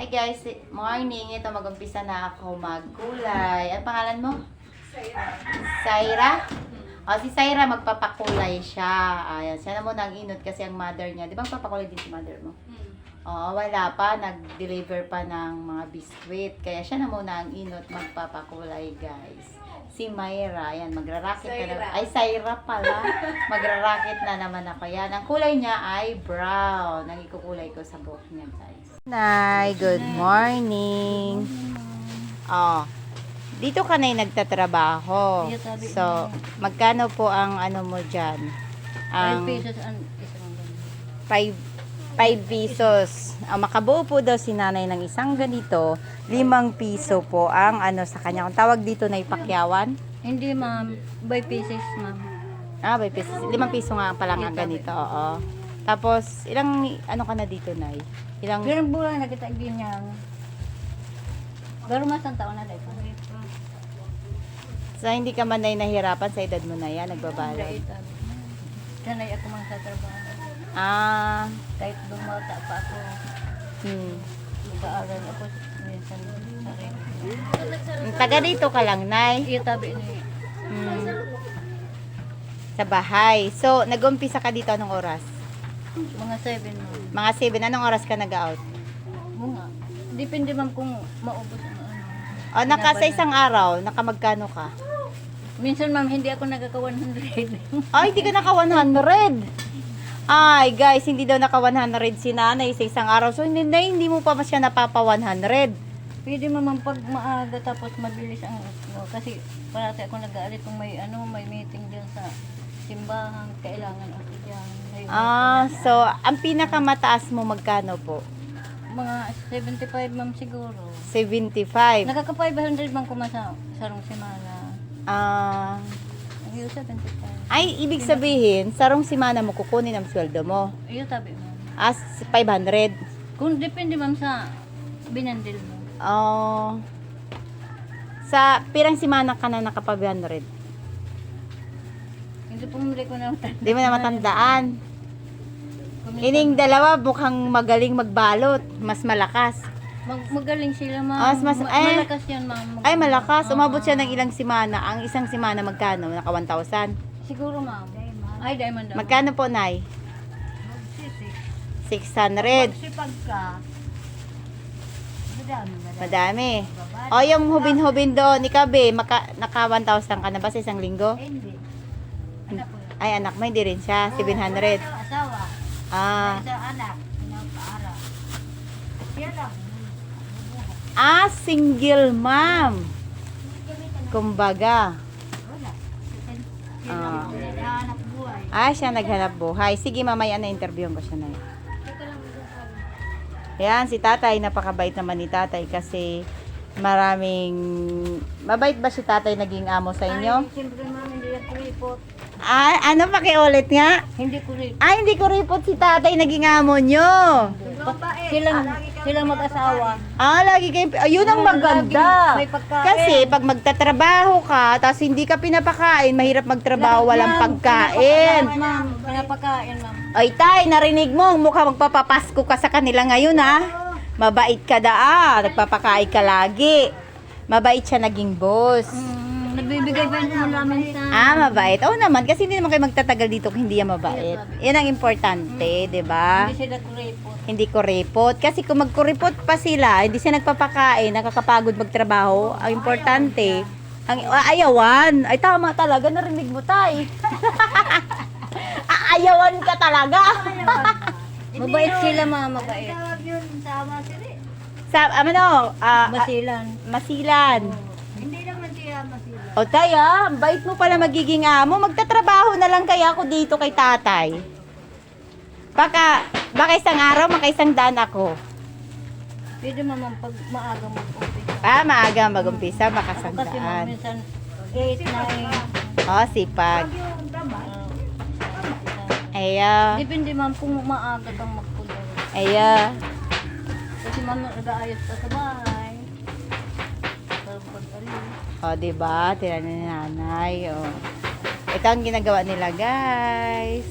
Hi guys, morning. Ito mag-umpisa na ako magkulay. Ang pangalan mo? Saira. O, si Saira magpapakulay siya. Ayan, siya na muna ang inot kasi ang mother niya. Di ba magpapakulay din si mother mo? Oo, wala pa. Nag-deliver pa ng mga biskwit. Kaya siya na muna ang inot magpapakulay, guys. Si Myra, ayan, magra-racket na naman. Ay, Saira pala. Magra-racket na naman ako. Yan, ang kulay niya ay brown. Ang ikukulay ko sa buhok niya, guys. Nay, good morning. Oh, dito ka na nagtatrabaho. So, magkano po ang ano mo dyan? 5 pesos ang isang ganito. 5 pesos. Makabuo po daw si nanay ng isang ganito, 5 piso po ang ano sa kanya. Kung tawag dito na ipakyawan. Hindi ma'am, by pieces ma'am. 5 pesos. 5 piso nga pala ang ganito, oo. Tapos, ilang, ano ka na dito, Nay? Ilang, Pero bulan na kita ganyan. Pero mas ang taon na dahil. so, hindi ka man na nahirapan sa edad mo na yan, nagbabalot. Sanay ako mang sa trabaho. Ah, Kahit bumata pa ako, hmm. mag-aaral ako minsan sarili. Taga dito ka lang, Nay. Itabi ni Hmm. Sa bahay. So, nag-umpisa ka dito anong oras? mga 7 ma'am. Mga 7. Anong oras ka nag-out? Mga, depende ma'am kung maubos ang ano. O, naka sa isang araw, nakamagkano ka? Minsan ma'am, hindi ako nagkaka 100. Ay, hindi ka naka 100. Ay, guys, hindi daw naka 100 si nanay sa isang araw. So, hindi mo pa siya napapa 100. Pwede ma'am pag maaga tapos mabilis ang ano, kasi parati ako nag-aalit kung may ano, may meeting din sa simbahan, kailangan ako diyan. So, ang pinakamataas mo magkano po? Mga 75 ma'am siguro. 75. Nakaka 500 man kumasa sarong semana. Ah, Yung 75. ay, ibig sabihin, sarong simana mo kukunin ang sweldo mo. Iyo tabi ma'am. As 500. Kung depende ma'am sa binandil mo. Oh. Sa pirang simana ka na naka 500. Hindi pumili ko na. Hindi mo na matandaan. Ining dalawa mukhang magaling magbalot, mas malakas. Magaling sila ma'am. Malakas yan ma'am. Ay, malakas. Umabot siya ng ilang simana. Ang isang simana magkano? Naka 1,000. Siguro ma'am. Ay, diamond daw. Magkano po, Nay? 600. Sipag ka. Madami. O, yung hubin-hubin doon, ikaw, be, naka 1,000 ka na ba sa isang linggo? Hindi. Ay, anak mo, hindi rin siya. 700. Asawa. Ah. Sa anak. Pinapaaral. Siya lang. Single mom. Kumbaga. Ah. Anak buhay. Siya naghanap buhay. Sige, mamaya na interview ko siya na yan. Yan, si tatay, napakabait naman ni tatay kasi mabait ba si tatay naging amo sa inyo? Ay, siyempre ma'am, hindi ako report. Ano pakiulit nga? Hindi ko report. Hindi ko report si tatay naging amo nyo. Silang mag-asawa. Lagi kayo, ayun ang maganda. May pagkain. Kasi pag magtatrabaho ka, tapos hindi ka pinapakain, mahirap magtrabaho, walang pagkain. Ma'am, pinapakain ma'am. Ay tay, narinig mo, mukha magpapapasko ka sa kanila ngayon ha. Mabait ka nagpapakain ka lagi. Mabait siya naging boss. Nagbibigay pa rin namin sa... Mabait. Oo naman, kasi hindi naman kayo magtatagal dito kung hindi yan mabait. Yan ang importante, di ba? Hindi sila ko report. Hindi ko report. Kasi kung magkuripot pa sila, hindi sila nagpapakain, nakakapagod magtrabaho, ang importante, ang ayawan. Ay tama talaga, narinig mo tay. Aayawan ka talaga. Mabait sila mga mabait. Sa Masilan. Masilan. Hindi naman siya masilan. O taya, bait mo pala magiging amo. Magtatrabaho na lang kaya ako dito kay tatay. Baka isang araw, maka isang daan ako. Pwede mama pag maaga mag-umpisa. Maaga mag-umpisa, baka isang Kasi ma'am, daan. minsan 8, 9. Sipag. Aya. Depende ma'am kung maaga kang magpunta. Aya. Kasi ma'am, nag-aayos ka sa bahay. Pero pag-alis. Diba? Tira ni nanay. Ito ang ginagawa nila, guys.